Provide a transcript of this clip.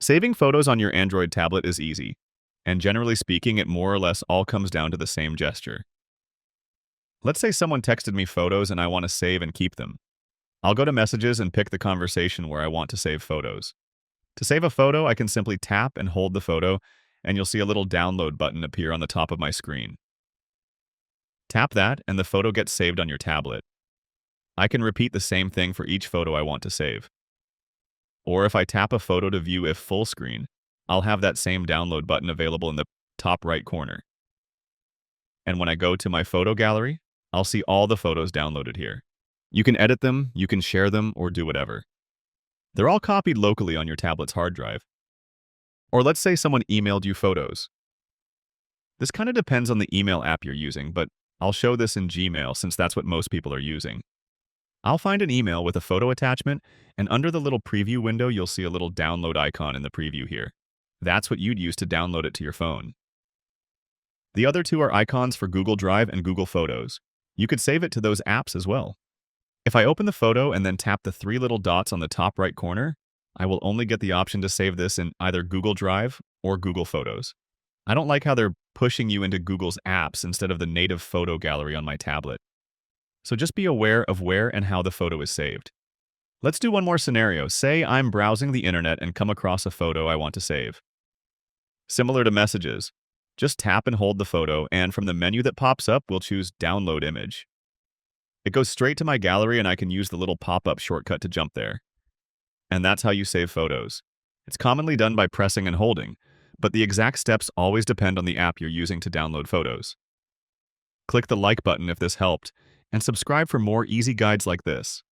Saving photos on your Android tablet is easy, and generally speaking, it more or less all comes down to the same gesture. Let's say someone texted me photos and I want to save and keep them. I'll go to Messages and pick the conversation where I want to save photos. To save a photo, I can simply tap and hold the photo, and you'll see a little download button appear on the top of my screen. Tap that, and the photo gets saved on your tablet. I can repeat the same thing for each photo I want to save. Or if I tap a photo to view if full screen, I'll have that same download button available in the top right corner. And when I go to my photo gallery, I'll see all the photos downloaded here. You can edit them, you can share them, or do whatever. They're all copied locally on your tablet's hard drive. Or let's say someone emailed you photos. This kind of depends on the email app you're using, but I'll show this in Gmail since that's what most people are using. I'll find an email with a photo attachment, and under the little preview window, you'll see a little download icon in the preview here. That's what you'd use to download it to your phone. The other two are icons for Google Drive and Google Photos. You could save it to those apps as well. If I open the photo and then tap the three little dots on the top right corner, I will only get the option to save this in either Google Drive or Google Photos. I don't like how they're pushing you into Google's apps instead of the native photo gallery on my tablet. So just be aware of where and how the photo is saved. Let's do one more scenario. Say I'm browsing the internet and come across a photo I want to save. Similar to Messages, just tap and hold the photo, and from the menu that pops up, we'll choose Download Image. It goes straight to my gallery, and I can use the little pop-up shortcut to jump there. And that's how you save photos. It's commonly done by pressing and holding, but the exact steps always depend on the app you're using to download photos. Click the like button if this helped, and subscribe for more easy guides like this.